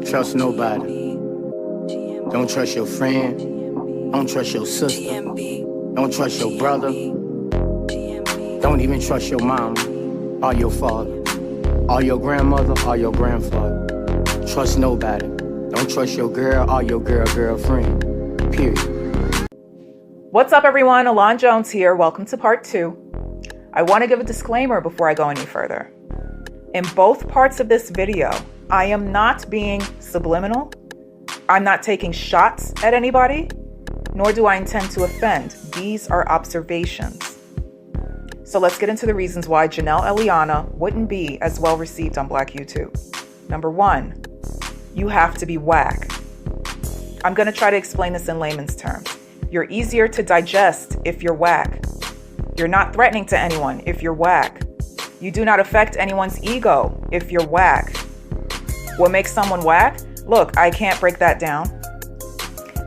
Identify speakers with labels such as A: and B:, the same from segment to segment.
A: Trust nobody. Don't trust your friend. Don't trust your sister. Don't trust your brother. Don't even trust your mama or your father or your grandmother or your grandfather. Trust nobody. Don't trust your girl or your girlfriend. Period.
B: What's up, everyone? Elan Jones here. Welcome to part 2. I want to give a disclaimer before I go any further. In both parts of this video, I am not being subliminal. I'm not taking shots at anybody, nor do I intend to offend. These are observations. So let's get into the reasons why Jennelle Eliana wouldn't be as well received on Black YouTube. Number 1, you have to be whack. I'm going to try to explain this in layman's terms. You're easier to digest if you're whack. You're not threatening to anyone if you're whack. You do not affect anyone's ego if you're whack. What makes someone whack? Look, I can't break that down,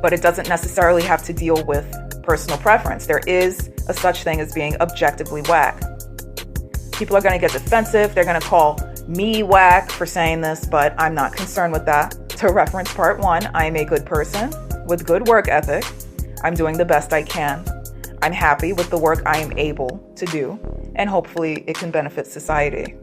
B: but it doesn't necessarily have to deal with personal preference. There is a such thing as being objectively whack. People are going to get defensive. They're going to call me whack for saying this, but I'm not concerned with that. To reference part 1, I am a good person with good work ethic. I'm doing the best I can. I'm happy with the work I am able to do, and hopefully it can benefit society.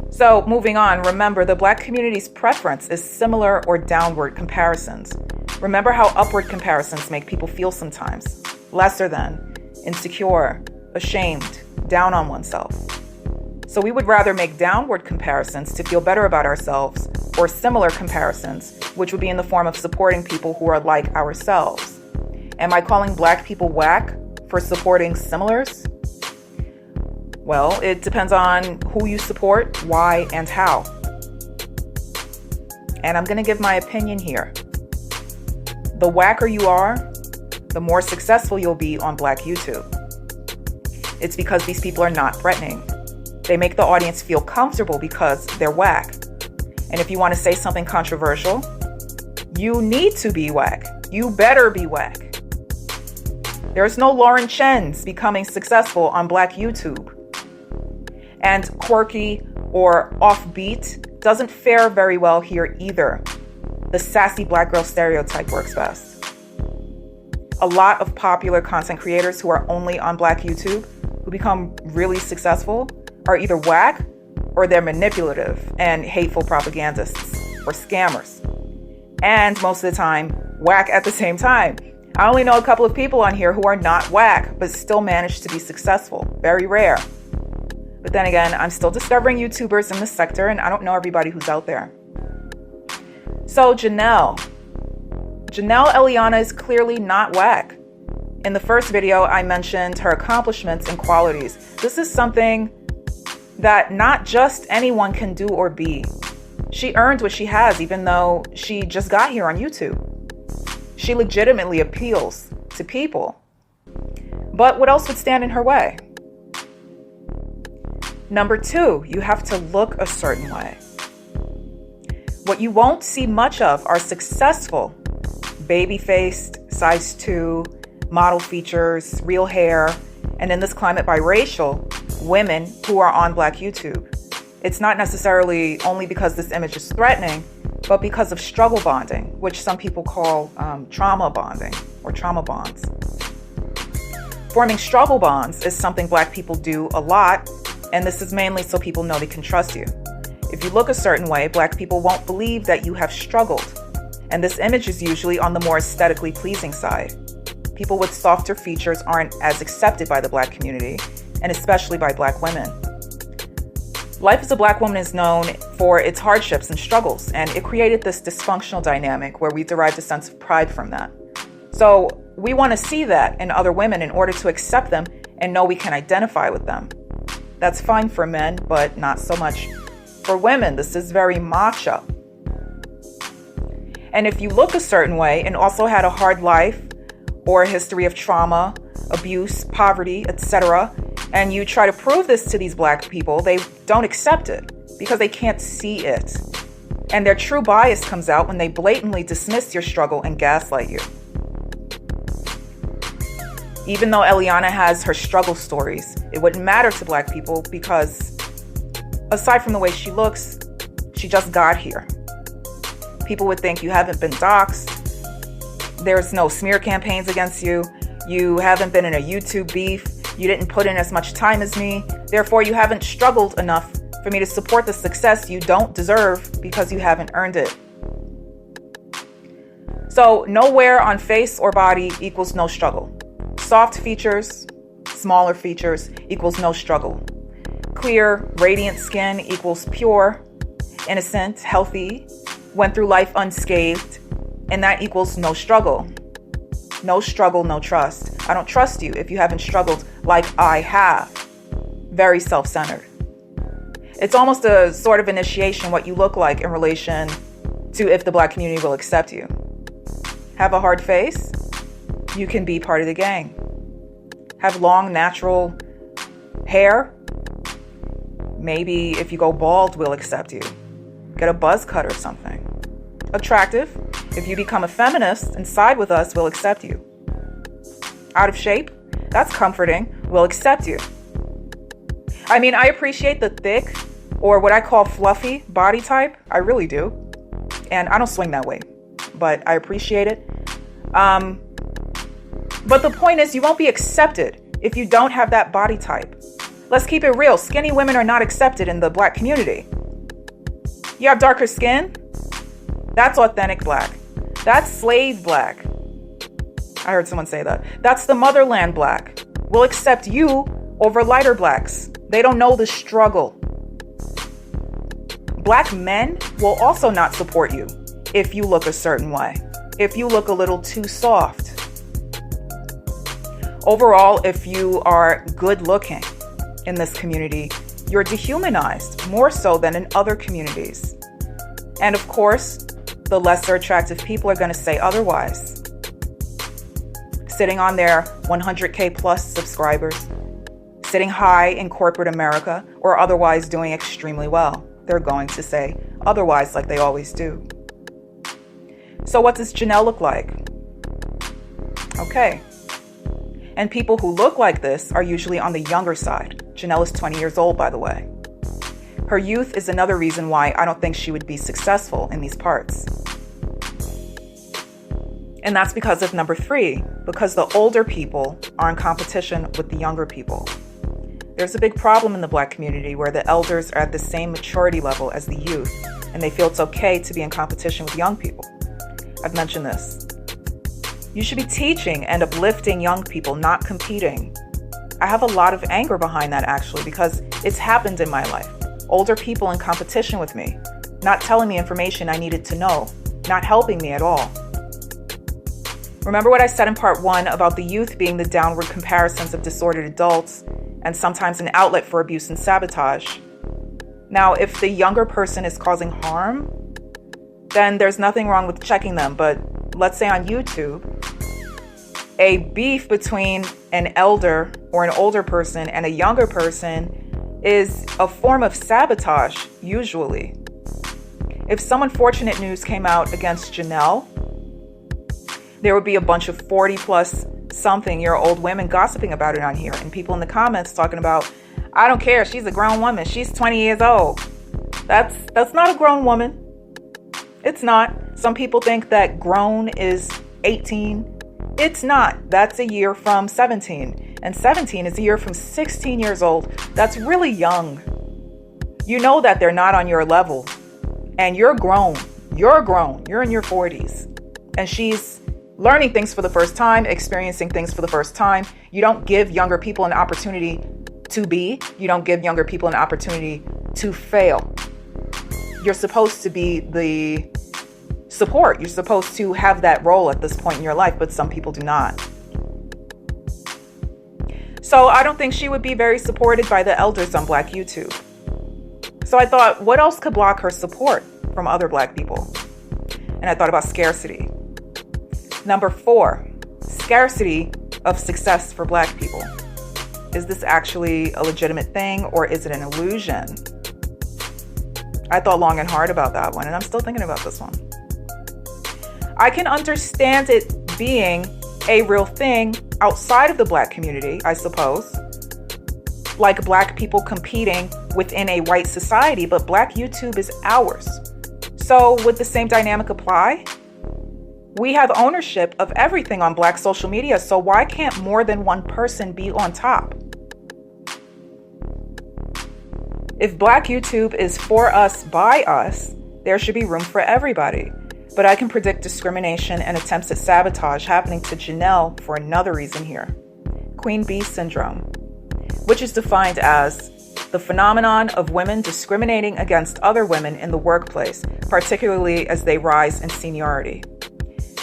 B: So moving on, remember the Black community's preference is similar or downward comparisons. Remember how upward comparisons make people feel sometimes. Lesser than, insecure, ashamed, down on oneself. So we would rather make downward comparisons to feel better about ourselves, or similar comparisons, which would be in the form of supporting people who are like ourselves. Am I calling Black people whack for supporting similars? Well, it depends on who you support, why, and how. And I'm going to give my opinion here. The whacker you are, the more successful you'll be on Black YouTube. It's because these people are not threatening. They make the audience feel comfortable because they're whack. And if you want to say something controversial, you need to be whack. You better be whack. There's no Lauren Chen's becoming successful on Black YouTube. And quirky or offbeat doesn't fare very well here either. The sassy Black girl stereotype works best. A lot of popular content creators who are only on Black YouTube who become really successful are either whack or they're manipulative and hateful propagandists or scammers. And most of the time, whack at the same time. I only know a couple of people on here who are not whack, but still manage to be successful. Very rare. But then again, I'm still discovering YouTubers in this sector, and I don't know everybody who's out there. So Jennelle Eliana is clearly not whack. In the first video, I mentioned her accomplishments and qualities. This is something that not just anyone can do or be. She earned what she has, even though she just got here on YouTube. She legitimately appeals to people. But what else would stand in her way? Number 2, you have to look a certain way. What you won't see much of are successful, baby-faced, size 2, model features, real hair, and in this climate biracial, women who are on Black YouTube. It's not necessarily only because this image is threatening, but because of struggle bonding, which some people call trauma bonding or trauma bonds. Forming struggle bonds is something Black people do a lot, and this is mainly so people know they can trust you. If you look a certain way, Black people won't believe that you have struggled, and this image is usually on the more aesthetically pleasing side. People with softer features aren't as accepted by the Black community, and especially by Black women. Life as a Black woman is known for its hardships and struggles, and it created this dysfunctional dynamic where we derived a sense of pride from that. So we want to see that in other women in order to accept them and know we can identify with them. That's fine for men, but not so much for women. This is very macho. And if you look a certain way and also had a hard life or a history of trauma, abuse, poverty, etc., and you try to prove this to these Black people, they don't accept it because they can't see it. And their true bias comes out when they blatantly dismiss your struggle and gaslight you. Even though Eliana has her struggle stories, it wouldn't matter to Black people because aside from the way she looks, She just got here. People would think you haven't been doxxed. There's no smear campaigns against you. You haven't been in a YouTube beef. You didn't put in as much time as me. Therefore, you haven't struggled enough for me to support the success you don't deserve because you haven't earned it. So nowhere on face or body equals no struggle. Soft features, smaller features equals no struggle. Clear, radiant skin equals pure, innocent, healthy, went through life unscathed, and that equals no struggle. No struggle, no trust. I don't trust you if you haven't struggled like I have. Very self-centered. It's almost a sort of initiation what you look like in relation to if the Black community will accept you. Have a hard face? You can be part of the gang. Have long, natural hair? Maybe if you go bald, we'll accept you. Get a buzz cut or something. Attractive? If you become a feminist and side with us, we'll accept you. Out of shape? That's comforting. We'll accept you. I mean, I appreciate the thick, or what I call fluffy body type. I really do. And I don't swing that way, but I appreciate it. But the point is, you won't be accepted if you don't have that body type. Let's keep it real. Skinny women are not accepted in the Black community. You have darker skin? That's authentic Black. That's slave Black. I heard someone say that. That's the motherland Black. We'll accept you over lighter Blacks. They don't know the struggle. Black men will also not support you if you look a certain way, if you look a little too soft. Overall, if you are good looking in this community, you're dehumanized more so than in other communities. And of course, the lesser attractive people are going to say otherwise. Sitting on their 100K plus subscribers, sitting high in corporate America, or otherwise doing extremely well. They're going to say otherwise like they always do. So what does Jennelle look like? Okay. And people who look like this are usually on the younger side. Jennelle is 20 years old, by the way. Her youth is another reason why I don't think she would be successful in these parts. And that's because of number 3, because the older people are in competition with the younger people. There's a big problem in the Black community where the elders are at the same maturity level as the youth, and they feel it's okay to be in competition with young people. I've mentioned this. You should be teaching and uplifting young people, not competing. I have a lot of anger behind that, actually, because it's happened in my life. Older people in competition with me, not telling me information I needed to know, not helping me at all. Remember what I said in part 1 about the youth being the downward comparisons of disordered adults and sometimes an outlet for abuse and sabotage. Now, if the younger person is causing harm, then there's nothing wrong with checking them. But let's say on YouTube, a beef between an elder or an older person and a younger person is a form of sabotage, usually. If some unfortunate news came out against Jennelle, there would be a bunch of 40 plus something year old women gossiping about it on here, and people in the comments talking about, I don't care, she's a grown woman, she's 20 years old. That's not a grown woman. It's not. Some people think that grown is 18. It's not. That's a year from 17. And 17 is a year from 16 years old. That's really young. You know that they're not on your level. And you're grown. You're grown. You're in your 40s. And she's learning things for the first time, experiencing things for the first time. You don't give younger people an opportunity to be. You don't give younger people an opportunity to fail. You're supposed to be the support. You're supposed to have that role at this point in your life, but some people do not. So I don't think she would be very supported by the elders on Black YouTube. So I thought, what else could block her support from other Black people? And I thought about scarcity. Number 4, scarcity of success for Black people. Is this actually a legitimate thing, or is it an illusion? I thought long and hard about that one, and I'm still thinking about this one. I can understand it being a real thing outside of the Black community, I suppose. like black people competing within a white society, but black YouTube is ours. So would the same dynamic apply? We have ownership of everything on black social media, so why can't more than one person be on top? If black YouTube is for us, by us, there should be room for everybody. But I can predict discrimination and attempts at sabotage happening to Jennelle for another reason here. Queen Bee Syndrome, which is defined as the phenomenon of women discriminating against other women in the workplace, particularly as they rise in seniority.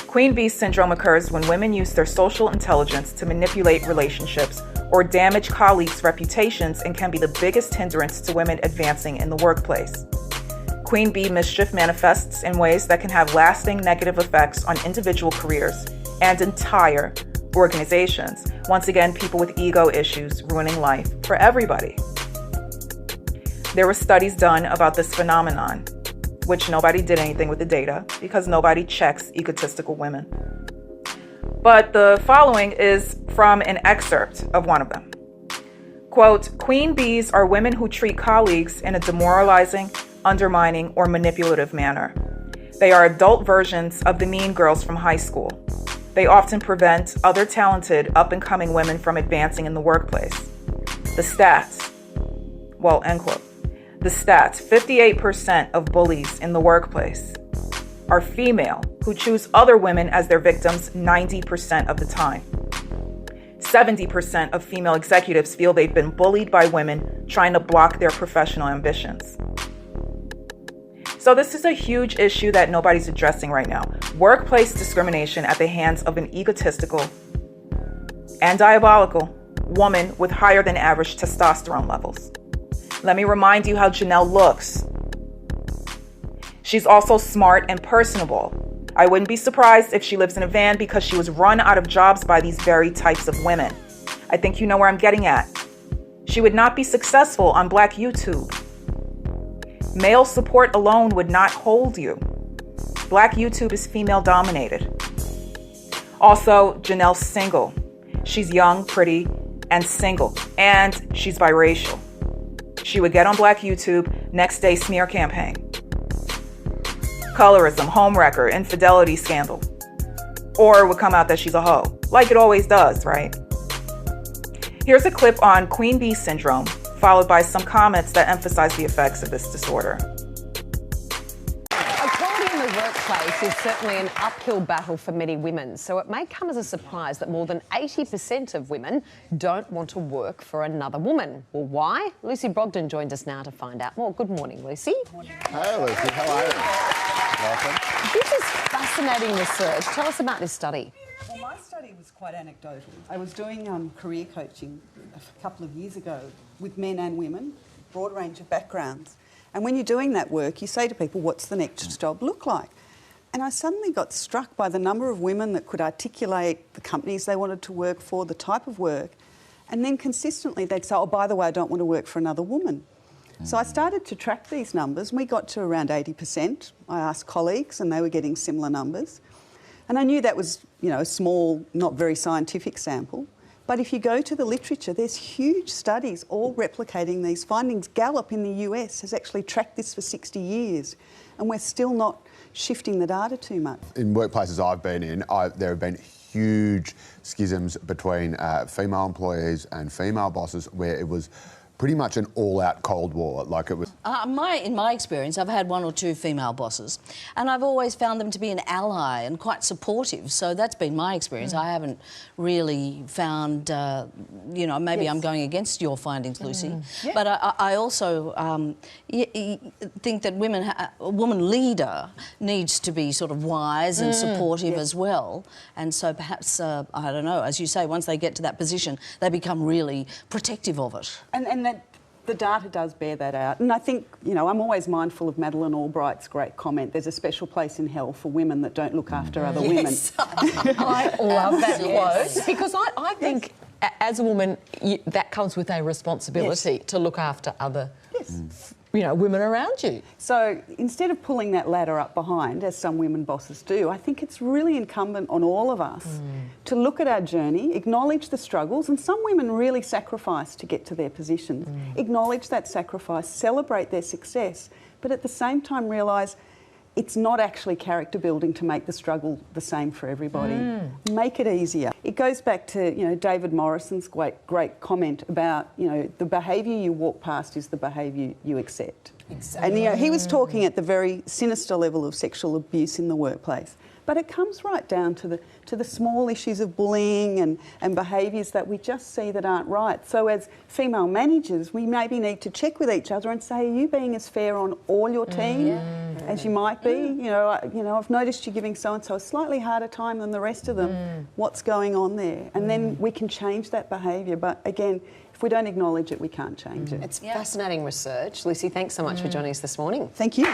B: Queen Bee Syndrome occurs when women use their social intelligence to manipulate relationships or damage colleagues' reputations and can be the biggest hindrance to women advancing in the workplace. Queen Bee mischief manifests in ways that can have lasting negative effects on individual careers and entire organizations. Once again, people with ego issues ruining life for everybody. There were studies done about this phenomenon, which nobody did anything with the data because nobody checks egotistical women. But the following is from an excerpt of one of them. Quote, "Queen bees are women who treat colleagues in a demoralizing, undermining, or manipulative manner. They are adult versions of the mean girls from high school. They often prevent other talented, up-and-coming women from advancing in the workplace. The stats, well, end quote. The stats, 58% of bullies in the workplace are female who choose other women as their victims 90% of the time. 70% of female executives feel they've been bullied by women trying to block their professional ambitions." So this is a huge issue that nobody's addressing right now. Workplace discrimination at the hands of an egotistical and diabolical woman with higher than average testosterone levels. Let me remind you how Jennelle looks. She's also smart and personable. I wouldn't be surprised if she lives in a van because she was run out of jobs by these very types of women. I think you know where I'm getting at. She would not be successful on Black YouTube. Male support alone would not hold you. Black YouTube is female dominated. Also, Jennelle's single. She's young, pretty, and single, and she's biracial. She would get on Black YouTube, next day smear campaign. Colorism, homewrecker, infidelity scandal. Or it would come out that she's a hoe, like it always does, right? Here's a clip on Queen Bee Syndrome, followed by some comments that emphasize the effects of this disorder.
C: Equality in the workplace is certainly an uphill battle for many women, so it may come as a surprise that more than 80% of women don't want to work for another woman. Well, why? Lucy Brogden joins us now to find out more. Good morning, Lucy.
D: Hey, Lucy. How are you? Welcome.
C: This is fascinating research. Tell us about this study.
E: Well, my study was quite anecdotal. I was doing career coaching a couple of years ago with men and women, broad range of backgrounds. And when you're doing that work, you say to people, what's the next job look like? And I suddenly got struck by the number of women that could articulate the companies they wanted to work for, the type of work, and then consistently they'd say, oh, by the way, I don't want to work for another woman. So I started to track these numbers, and we got to around 80%. I asked colleagues, and they were getting similar numbers. And I knew that was, a small, not very scientific sample. But if you go to the literature, there's huge studies all replicating these findings. Gallup in the US has actually tracked this for 60 years, and we're still not shifting the data too much.
D: In workplaces I've been in, there have been huge schisms between female employees and female bosses where it was pretty much an all-out Cold War. Like it was.
F: In my experience, I've had one or two female bosses, and I've always found them to be an ally and quite supportive. So that's been my experience. I haven't really found, maybe I'm going against your findings, Lucy. Yeah. But I also think that a woman leader needs to be sort of wise and supportive as well. And so perhaps, I don't know, as you say, once they get to that position, they become really protective of it.
E: And that the data does bear that out. And I think, I'm always mindful of Madeleine Albright's great comment, there's a special place in hell for women that don't look after other women.
G: I love that quote, because I think as a woman, that comes with a responsibility to look after other women around you.
E: So instead of pulling that ladder up behind, as some women bosses do, I think it's really incumbent on all of us to look at our journey, acknowledge the struggles, and some women really sacrifice to get to their positions. Acknowledge that sacrifice, celebrate their success, but at the same time realise it's not actually character building to make the struggle the same for everybody. Make it easier. It goes back to David Morrison's great comment about the behaviour you walk past is the behaviour you accept. Exactly. And he was talking at the very sinister level of sexual abuse in the workplace. But it comes right down to the small issues of bullying and behaviours that we just see that aren't right. So as female managers, we maybe need to check with each other and say, are you being as fair on all your team as you might be? I've noticed you giving so-and-so a slightly harder time than the rest of them. What's going on there? And then we can change that behaviour. But again, if we don't acknowledge it, we can't change it.
C: It's fascinating research. Lucy, thanks so much for joining us this morning.
E: Thank you.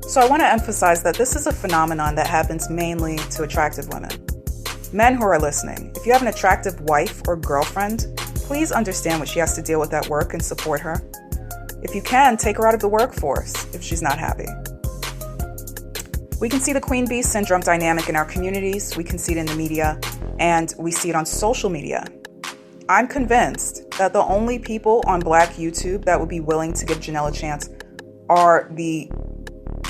B: So I want to emphasize that this is a phenomenon that happens mainly to attractive women. Men who are listening, if you have an attractive wife or girlfriend, please understand what she has to deal with at work and support her. If you can, take her out of the workforce if she's not happy. We can see the queen bee syndrome dynamic in our communities, we can see it in the media, and we see it on social media. I'm convinced that the only people on Black YouTube that would be willing to give Jennelle a chance are the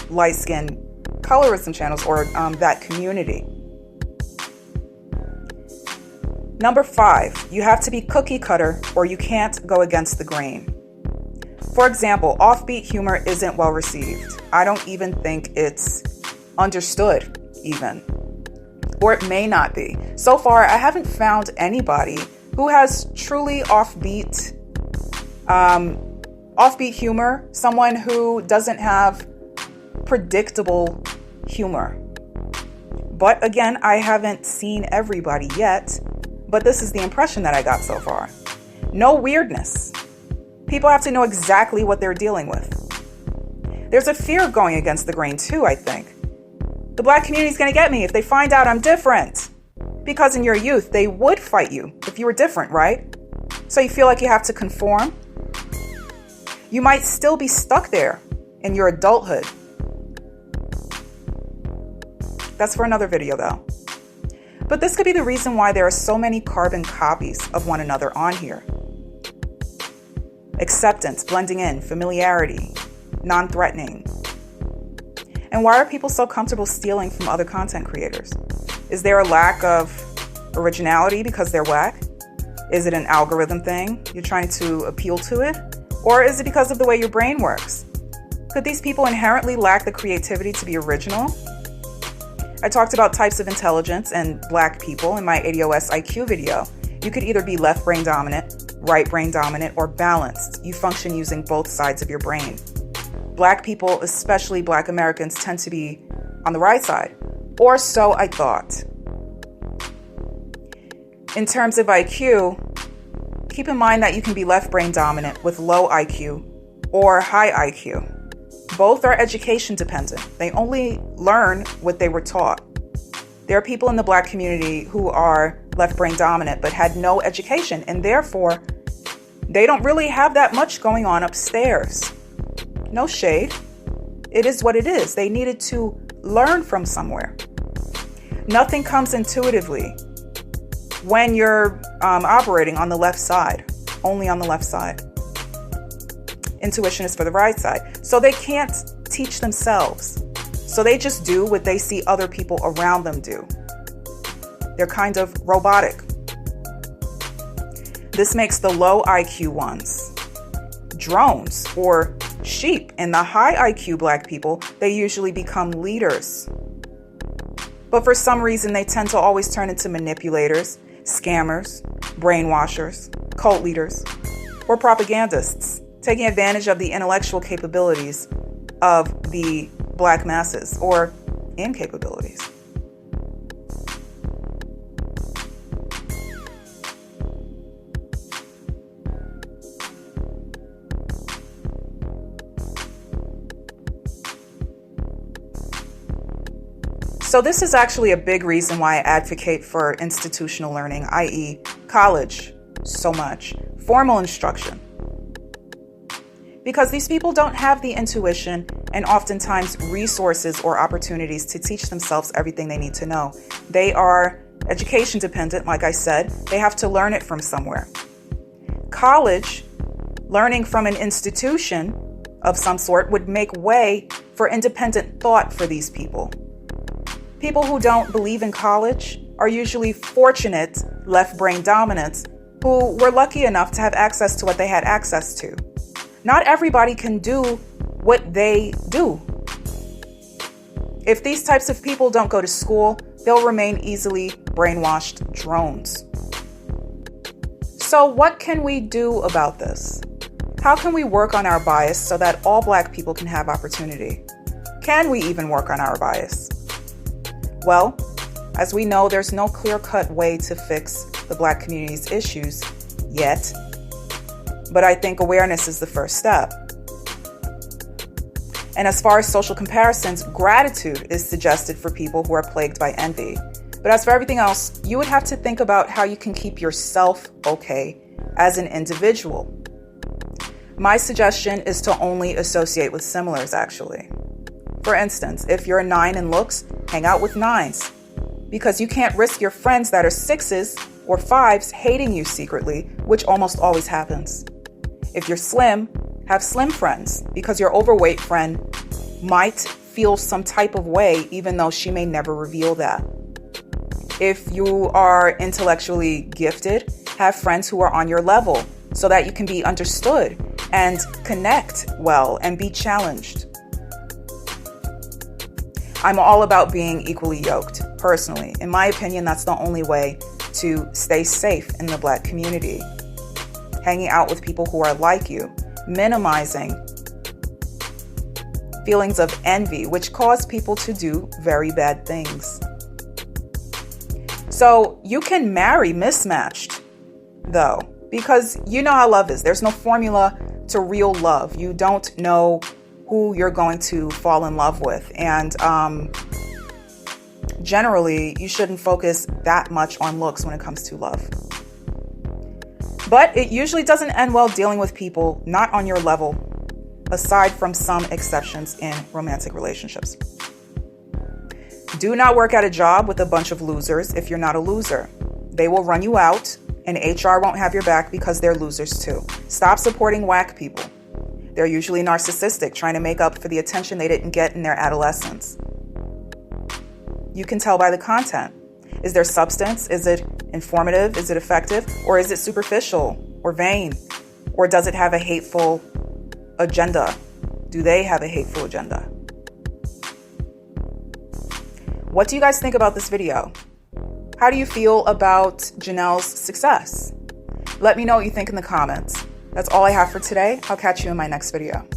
B: light-skinned colorism channels or that community. Number 5, you have to be cookie cutter or you can't go against the grain. For example, offbeat humor isn't well received. I don't even think it's understood even, or it may not be. So far, I haven't found anybody who has truly offbeat humor, someone who doesn't have predictable humor. But again, I haven't seen everybody yet, but this is the impression that I got so far. No weirdness. People have to know exactly what they're dealing with. There's a fear of going against the grain too, I think. The Black community is going to get me if they find out I'm different. Because in your youth, they would fight you if you were different, right? So you feel like you have to conform. You might still be stuck there in your adulthood. That's for another video though. But this could be the reason why there are so many carbon copies of one another on here. Acceptance, blending in, familiarity, non-threatening. And why are people so comfortable stealing from other content creators? Is there a lack of originality because they're whack? Is it an algorithm thing? You're trying to appeal to it? Or is it because of the way your brain works? Could these people inherently lack the creativity to be original? I talked about types of intelligence and Black people in my ADOS IQ video. You could either be left brain dominant, right brain dominant, or balanced. You function using both sides of your brain. Black people, especially Black Americans, tend to be on the right side, or so I thought. In terms of IQ, keep in mind that you can be left brain dominant with low IQ or high IQ. Both are education dependent. They only learn what they were taught. There are people in the Black community who are left brain dominant but had no education, and therefore they don't really have that much going on upstairs. No shade. It is what it is. They needed to learn from somewhere. Nothing comes intuitively when you're operating on the left side, only on the left side. Intuition is for the right side. So they can't teach themselves. So they just do what they see other people around them do. They're kind of robotic. This makes the low IQ ones drones or sheep, and the high IQ Black people, they usually become leaders. But for some reason, they tend to always turn into manipulators, scammers, brainwashers, cult leaders, or propagandists, taking advantage of the intellectual capabilities of the Black masses or incapabilities. So this is actually a big reason why I advocate for institutional learning, i.e. college, so much, formal instruction. Because these people don't have the intuition and oftentimes resources or opportunities to teach themselves everything they need to know. They are education dependent, like I said. They have to learn it from somewhere. College, learning from an institution of some sort, would make way for independent thought for these people. People who don't believe in college are usually fortunate left brain dominants who were lucky enough to have access to what they had access to. Not everybody can do what they do. If these types of people don't go to school, they'll remain easily brainwashed drones. So what can we do about this? How can we work on our bias so that all Black people can have opportunity? Can we even work on our bias? Well, as we know, there's no clear-cut way to fix the Black community's issues yet, but I think awareness is the first step. And as far as social comparisons, gratitude is suggested for people who are plagued by envy. But as for everything else, you would have to think about how you can keep yourself okay as an individual. My suggestion is to only associate with similars, actually. For instance, if you're a 9 in looks, hang out with 9s, because you can't risk your friends that are 6s or 5s hating you secretly, which almost always happens. If you're slim, have slim friends, because your overweight friend might feel some type of way, even though she may never reveal that. If you are intellectually gifted, have friends who are on your level so that you can be understood and connect well and be challenged. I'm all about being equally yoked, personally. In my opinion, that's the only way to stay safe in the Black community. Hanging out with people who are like you, minimizing feelings of envy, which cause people to do very bad things. So you can marry mismatched, though, because you know how love is. There's no formula to real love. You don't know who you're going to fall in love with. And generally, you shouldn't focus that much on looks when it comes to love. But it usually doesn't end well dealing with people not on your level, aside from some exceptions in romantic relationships. Do not work at a job with a bunch of losers if you're not a loser. They will run you out, and HR won't have your back because they're losers too. Stop supporting whack people. They're usually narcissistic, trying to make up for the attention they didn't get in their adolescence. You can tell by the content. Is there substance? Is it informative? Is it effective? Or is it superficial or vain? Or does it have a hateful agenda? Do they have a hateful agenda? What do you guys think about this video? How do you feel about Jennelle's success? Let me know what you think in the comments. That's all I have for today. I'll catch you in my next video.